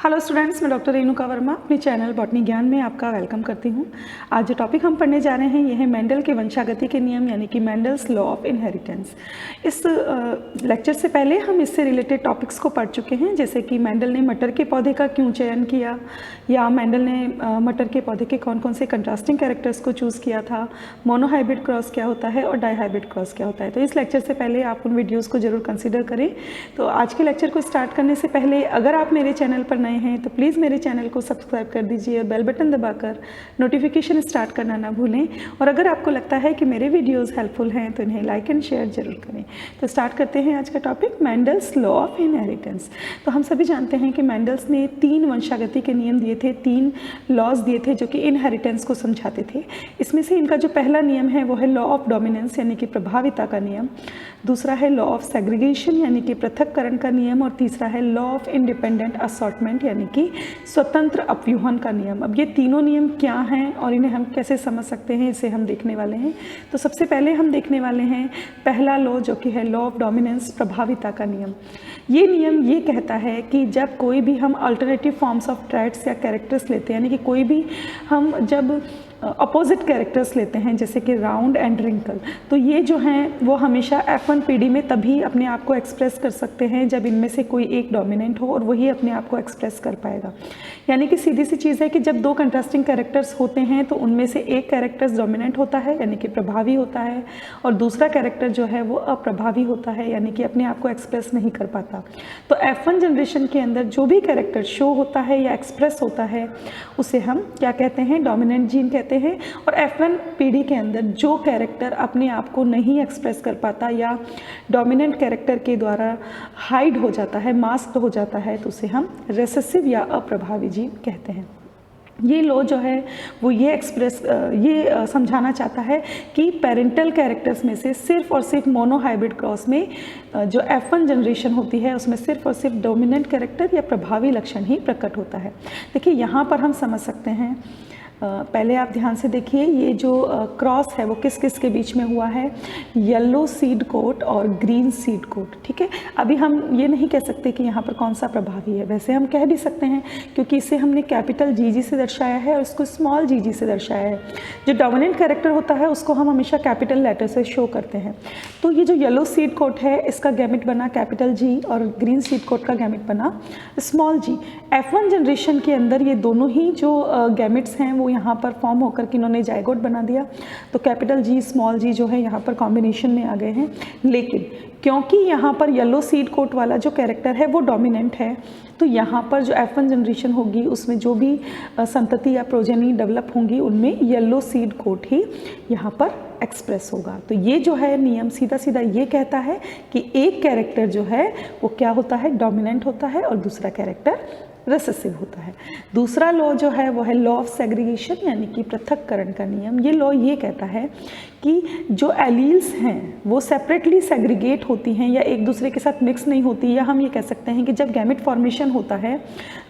Hello students, मैं doctor Renuka Verma अपने channel botany ज्ञान में आपका वेलकम करती हूँ। आज जो टॉपिक हम पढ़ने जा रहे हैं ये है मेंडल के वंशागति के नियम यानी कि मेंडल्स लॉ ऑफ इनहेरिटेंस। इस लेक्चर से पहले हम इससे रिलेटेड टॉपिक्स को पढ़ चुके हैं, जैसे कि मेंडल ने मटर के पौधे का क्यों चयन किया, या मेंडल ने मटर के पौधे के कौन कौन से कंट्रास्टिंग कैरेक्टर्स को चूज़ किया था, मोनोहाइब्रिड क्रॉस क्या होता है और डाईहाइब्रिड क्रॉस क्या होता है। तो इस लेक्चर से पहले आप उन वीडियोज़ को जरूर कंसिडर करें। तो आज के लेक्चर को स्टार्ट करने से पहले अगर आप मेरे चैनल पर नए हैं तो प्लीज़ मेरे चैनल को सब्सक्राइब कर दीजिए और बेल बटन दबाकर नोटिफिकेशन स्टार्ट करना ना भूलें। और अगर आपको लगता है कि मेरे वीडियोस हेल्पफुल हैं तो इन्हें लाइक एंड शेयर जरूर करें। तो स्टार्ट करते हैं आज का topic, Mendel's law of inheritance. तो हम सभी जानते हैं कि मेंडल्स ने 3 वंशागति के नियम दिए थे, 3 लॉज दिए थे जो कि इनहेरिटेंस को समझाते थे। इसमें से इनका जो पहला नियम है वो है लॉ ऑफ डोमिनेंस यानी कि प्रभाविता का नियम, दूसरा है लॉ ऑफ सेग्रीगेशन यानी कि पृथक्करण का नियम, और तीसरा है लॉ ऑफ इंडिपेंडेंट असॉर्टमेंट यानी कि स्वतंत्र अपव्यूहन का नियम। अब ये तीनों नियम क्या हैं और इन्हें हम कैसे समझ सकते हैं, इसे हम देखने वाले हैं। तो सबसे पहले हम देखने वाले हैं पहला लॉ जो कि है लॉ ऑफ डोमिनेंस, प्रभाविता का नियम। ये नियम ये कहता है कि जब कोई भी हम अल्टरनेटिव फॉर्म्स ऑफ ट्रेट्स या कैरेक्टर्स लेते हैं, यानी कि कोई भी हम जब अपोजिट कैरेक्टर्स लेते हैं जैसे कि राउंड एंड रिंकल, तो ये जो हैं वो हमेशा F1 पीढ़ी में तभी अपने आप को एक्सप्रेस कर सकते हैं जब इनमें से कोई एक डोमिनेंट हो और वही अपने आप को एक्सप्रेस कर पाएगा। यानी कि सीधी सी चीज़ है कि जब 2 कंट्रास्टिंग कैरेक्टर्स होते हैं तो उनमें से एक कैरेक्टर्स डोमिनेंट होता है यानी कि प्रभावी होता है, और दूसरा कैरेक्टर जो है वो अप्रभावी होता है यानी कि अपने आप को एक्सप्रेस नहीं कर पाता। तो F1 जनरेशन के अंदर जो भी कैरेक्टर शो होता है या एक्सप्रेस होता है उसे हम क्या कहते हैं, डोमिनेंट जीन कहते हैं। और F1 पीढ़ी के अंदर जो कैरेक्टर अपने आप को नहीं एक्सप्रेस कर पाता या डोमिनेंट कैरेक्टर के द्वारा हाइड हो जाता है, मास्क हो जाता है, तो उसे हम रेसेसिव या अप्रभावी जीन कहते हैं। ये लॉ जो है वो ये समझाना चाहता है कि पेरेंटल कैरेक्टर्स में से सिर्फ और सिर्फ मोनोहाइब्रिड क्रॉस में जो F1 जनरेशन होती है उसमें सिर्फ और सिर्फ डोमिनेंट कैरेक्टर या प्रभावी लक्षण ही प्रकट होता है। देखिए यहाँ पर हम समझ सकते हैं, पहले आप ध्यान से देखिए ये जो क्रॉस है वो किस किस के बीच में हुआ है, येलो सीड कोट और ग्रीन सीड कोट। ठीक है, अभी हम ये नहीं कह सकते कि यहाँ पर कौन सा प्रभावी है, वैसे हम कह भी सकते हैं क्योंकि इसे हमने कैपिटल जी से दर्शाया है और इसको स्मॉल जी से दर्शाया है। जो डोमिनेंट कैरेक्टर होता है उसको हम हमेशा कैपिटल लेटर से शो करते हैं। तो ये जो येलो सीड कोट है इसका गैमेट बना कैपिटल जी और ग्रीन सीड कोट का गैमेट बना स्मॉल जी। F1 जनरेशन के अंदर ये दोनों ही जो गैमेट्स हैं वो यहाँ पर फॉर्म होकर कि इन्होंने जाइगोट बना दिया, तो कैपिटल जी स्मॉल जी जो है यहाँ पर कॉम्बिनेशन में आ गए हैं। लेकिन क्योंकि यहाँ पर येलो सीड कोट वाला जो कैरेक्टर है वो डोमिनेंट है, तो यहाँ पर जो F1 जनरेशन होगी उसमें जो भी संतति या प्रोजेनी डेवलप होंगी उनमें येलो सीड कोट ही यहाँ पर एक्सप्रेस होगा। तो ये जो है नियम सीधा सीधा ये कहता है कि एक कैरेक्टर जो है वो क्या होता है, डोमिनेंट होता है, और दूसरा कैरेक्टर रेसेसिव होता है। दूसरा लॉ जो है वो है लॉ ऑफ सेग्रीगेशन यानी कि पृथक्करण का नियम। ये लॉ ये कहता है कि जो एलील्स हैं वो सेपरेटली सेग्रीगेट होती हैं या एक दूसरे के साथ मिक्स नहीं होती, या हम ये कह सकते हैं कि जब गैमेट फॉर्मेशन होता है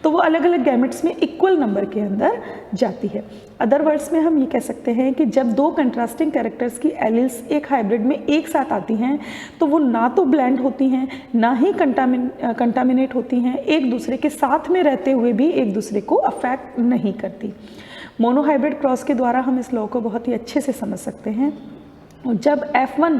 तो वो अलग अलग गैमेट्स में इक्वल नंबर के अंदर जाती है। अदर वर्ड्स में हम ये कह सकते हैं कि जब 2 कंट्रास्टिंग कैरेक्टर्स की एलील्स एक हाइब्रिड में एक साथ आती हैं तो वो ना तो ब्लेंड होती हैं ना ही कंटामिनेट होती हैं, एक दूसरे के साथ में रहते हुए भी एक दूसरे को अफेक्ट नहीं करती। मोनोहाइब्रिड क्रॉस के द्वारा हम इस लॉ को बहुत ही अच्छे से समझ सकते हैं। और जब F1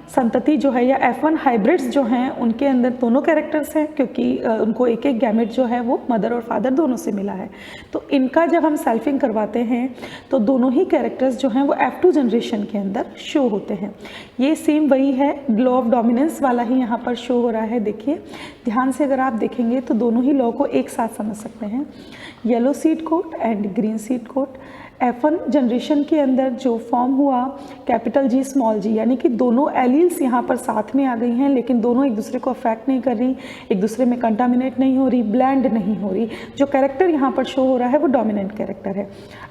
संतति जो है या F1 हाइब्रिड्स जो हैं उनके अंदर दोनों कैरेक्टर्स हैं क्योंकि उनको एक एक गैमेट जो है वो मदर और फादर दोनों से मिला है, तो इनका जब हम सेल्फिंग करवाते हैं तो दोनों ही कैरेक्टर्स जो हैं वो F2 जनरेशन के अंदर शो होते हैं। ये सेम वही है, लॉ ऑफ डोमिनेंस वाला ही यहाँ पर शो हो रहा है। देखिए ध्यान से अगर आप देखेंगे तो दोनों ही लॉ को एक साथ समझ सकते हैं। Yellow seed coat and green seed coat, F1 generation के अंदर जो फॉर्म हुआ कैपिटल जी स्मॉल जी, यानी कि दोनों एलील्स यहाँ पर साथ में आ गई हैं लेकिन दोनों एक दूसरे को अफेक्ट नहीं कर रही, एक दूसरे में कंटामिनेट नहीं हो रही, ब्लेंड नहीं हो रही। जो कैरेक्टर यहाँ पर शो हो रहा है वो डोमिनेंट कैरेक्टर है।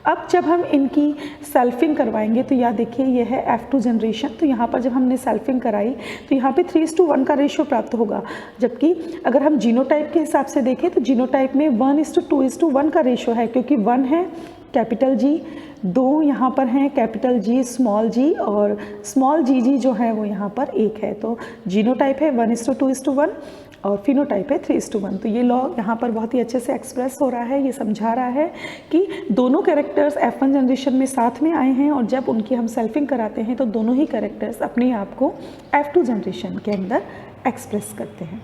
अब जब हम इनकी सेल्फिंग करवाएंगे तो यहाँ देखिए ये है F2 जनरेशन, तो यहाँ पर जब हमने सेल्फिंग कराई तो यहाँ पे 3:1 का रेशियो प्राप्त होगा, जबकि अगर हम जीनोटाइप के हिसाब से देखें तो जीनोटाइप में 1:2:1 का रेशियो है, क्योंकि 1 है कैपिटल जी, 2 यहाँ पर हैं कैपिटल जी स्मॉल जी, और स्मॉल जी जो है वो यहाँ पर 1 है। तो जीनोटाइप है 1:2:1, और फिनोटाइप है 3:1। तो ये लॉ यहाँ पर बहुत ही अच्छे से एक्सप्रेस हो रहा है, ये समझा रहा है कि दोनों कैरेक्टर्स F1 जनरेशन में साथ में आए हैं और जब उनकी हम सेल्फिंग कराते हैं तो दोनों ही कैरेक्टर्स अपने आप को F2 जनरेशन के अंदर एक्सप्रेस करते हैं।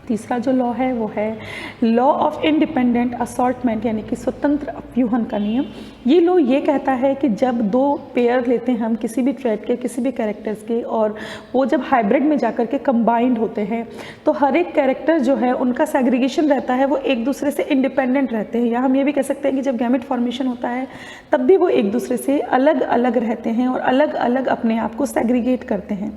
तीसरा जो लॉ है वो है लॉ ऑफ इंडिपेंडेंट असॉर्टमेंट, यानी कि स्वतंत्र अपव्यूहन का नियम। ये लॉ ये कहता है कि जब दो पेयर लेते हैं हम किसी भी ट्रेट के, किसी भी कैरेक्टर्स के, और वो जब हाइब्रिड में जाकर के कंबाइंड होते हैं तो हर एक कैरेक्टर जो है उनका सेग्रीगेशन रहता है, वो एक दूसरे से इंडिपेंडेंट रहते हैं। या हम ये भी कह सकते हैं कि जब गैमेट फॉर्मेशन होता है तब भी वो एक दूसरे से अलग अलग रहते हैं और अलग अलग अपने आप को सेग्रीगेट करते हैं।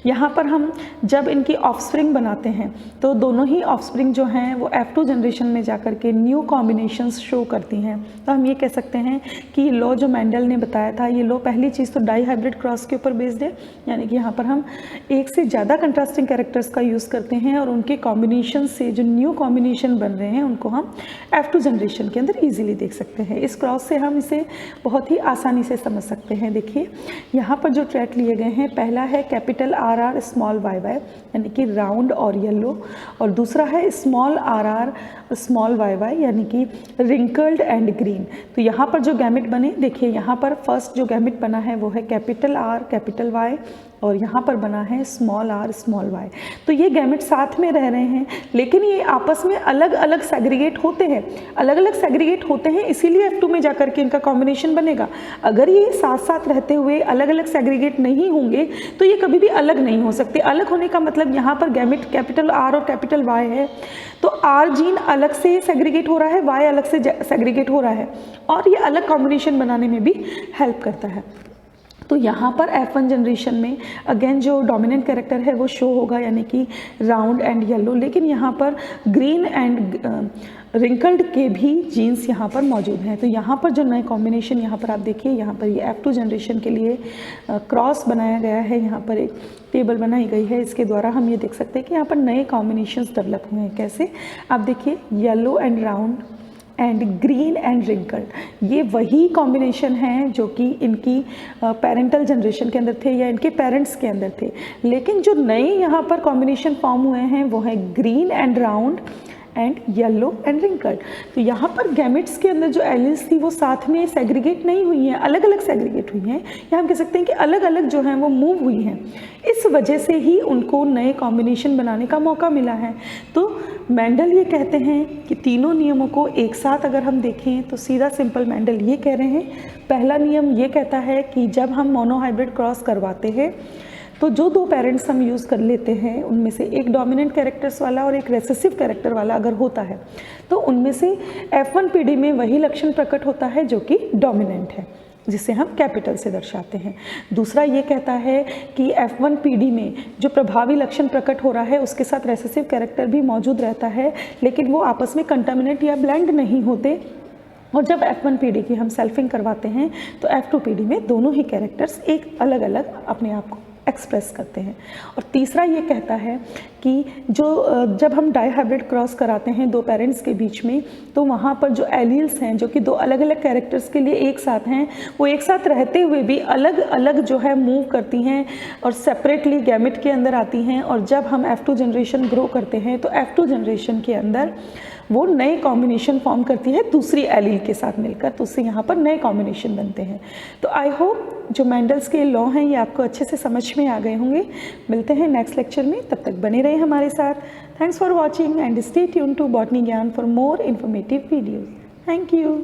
यहाँ पर हम जब इनकी ऑफस्प्रिंग बनाते हैं तो दोनों ही ऑफस्प्रिंग जो हैं वो F2 जनरेशन में जाकर के न्यू कॉम्बिनेशंस शो करती हैं। तो हम ये कह सकते हैं कि ये लॉ जो मेंडल ने बताया था, ये लॉ पहली चीज़ तो डाई हाइब्रिड क्रॉस के ऊपर बेस्ड है, यानी कि यहाँ पर हम एक से ज़्यादा कंट्रास्टिंग कैरेक्टर्स का यूज़ करते हैं और उनके कॉम्बिनेशन से जो न्यू कॉम्बिनेशन बन रहे हैं उनको हम F2 जनरेशन के अंदर ईजिली देख सकते हैं। इस क्रॉस से हम इसे बहुत ही आसानी से समझ सकते हैं। देखिए यहाँ पर जो ट्रेट लिए गए हैं, पहला है कैपिटल RR स्मॉल YY, यानी कि राउंड और येलो, और दूसरा है स्मॉल RR स्मॉल YY, यानी कि रिंकल्ड एंड ग्रीन। तो यहाँ पर जो गैमेट बने, देखिए यहाँ पर फर्स्ट जो गैमेट बना है वो है कैपिटल R कैपिटल Y, और यहाँ पर बना है स्मॉल r स्मॉल y। तो ये गैमेट साथ में रह रहे हैं लेकिन ये आपस में अलग अलग सेग्रीगेट होते हैं, अलग अलग सेग्रीगेट होते हैं, इसीलिए F2 में जाकर के इनका कॉम्बिनेशन बनेगा। अगर ये साथ साथ रहते हुए अलग अलग सेग्रीगेट नहीं होंगे तो ये कभी भी अलग नहीं हो सकते। अलग होने का मतलब यहाँ पर गैमेट कैपिटल R और कैपिटल Y है तो R जीन अलग से सेग्रीगेट हो रहा है, Y अलग से सेग्रीगेट हो रहा है, और ये अलग कॉम्बिनेशन बनाने में भी हेल्प करता है। तो यहाँ पर F1 जनरेशन में अगेन जो डोमिनेंट कैरेक्टर है वो शो होगा, यानी कि राउंड एंड येलो, लेकिन यहाँ पर ग्रीन एंड रिंकल्ड के भी जीन्स यहाँ पर मौजूद हैं। तो यहाँ पर जो नए कॉम्बिनेशन यहाँ पर आप देखिए, यहाँ पर ये F2 जनरेशन के लिए क्रॉस बनाया गया है, यहाँ पर एक टेबल बनाई गई है, इसके द्वारा हम ये देख सकते हैं कि यहाँ पर नए कॉम्बिनेशंस डेवलप हुए हैं। कैसे, आप देखिए yellow and round and green and wrinkled, ये वही कॉम्बिनेशन हैं जो कि इनकी पेरेंटल जनरेशन के अंदर थे या इनके पेरेंट्स के अंदर थे, लेकिन जो नए यहाँ पर कॉम्बिनेशन फॉर्म हुए हैं वो है green and round and yellow and wrinkled. तो यहाँ पर गैमेट्स के अंदर जो एलील्स थी वो साथ में सेग्रीगेट नहीं हुई हैं, अलग अलग सेग्रीगेट हुई हैं, या हम कह सकते हैं कि अलग अलग जो हैं वो मूव हुई हैं। इस वजह से ही उनको नए कॉम्बिनेशन बनाने का मौका मिला है। तो मेंडल ये कहते हैं कि तीनों नियमों को एक साथ अगर हम देखें तो सीधा सिंपल मेंडल ये कह रहे हैं, पहला नियम ये कहता है कि जब हम मोनोहाइब्रिड क्रॉस करवाते हैं तो जो दो पेरेंट्स हम यूज़ कर लेते हैं उनमें से एक डोमिनेंट कैरेक्टर्स वाला और एक रेसेसिव कैरेक्टर वाला अगर होता है तो उनमें से F1 पीढ़ी में वही लक्षण प्रकट होता है जो कि डोमिनेंट है, जिसे हम कैपिटल से दर्शाते हैं। दूसरा ये कहता है कि F1 पीढ़ी में जो प्रभावी लक्षण प्रकट हो रहा है उसके साथ रेसेसिव कैरेक्टर भी मौजूद रहता है, लेकिन वो आपस में कंटामिनेट या ब्लेंड नहीं होते, और जब F1 पीढ़ी की हम सेल्फिंग करवाते हैं तो F2 पीढ़ी में दोनों ही कैरेक्टर्स एक अलग अलग अपने आप को एक्सप्रेस करते हैं। और तीसरा ये कहता है कि जब हम डाई हाइब्रिड क्रॉस कराते हैं दो पेरेंट्स के बीच में तो वहाँ पर जो एलील्स हैं जो कि दो अलग अलग कैरेक्टर्स के लिए एक साथ हैं, वो एक साथ रहते हुए भी अलग अलग जो है मूव करती हैं और सेपरेटली गैमेट के अंदर आती हैं। और जब हम F2 जनरेशन ग्रो करते हैं तो F2 जनरेशन के अंदर वो नए कॉम्बिनेशन फॉर्म करती है दूसरी एलील के साथ मिलकर, तो उससे यहाँ पर नए कॉम्बिनेशन बनते हैं। तो आई होप जो मेंडल्स के लॉ हैं ये आपको अच्छे से समझ में आ गए होंगे। मिलते हैं नेक्स्ट लेक्चर में, तब तक बने रहे हमारे साथ। Thanks for watching and stay tuned to botany Gyan for more informative videos. Thank you.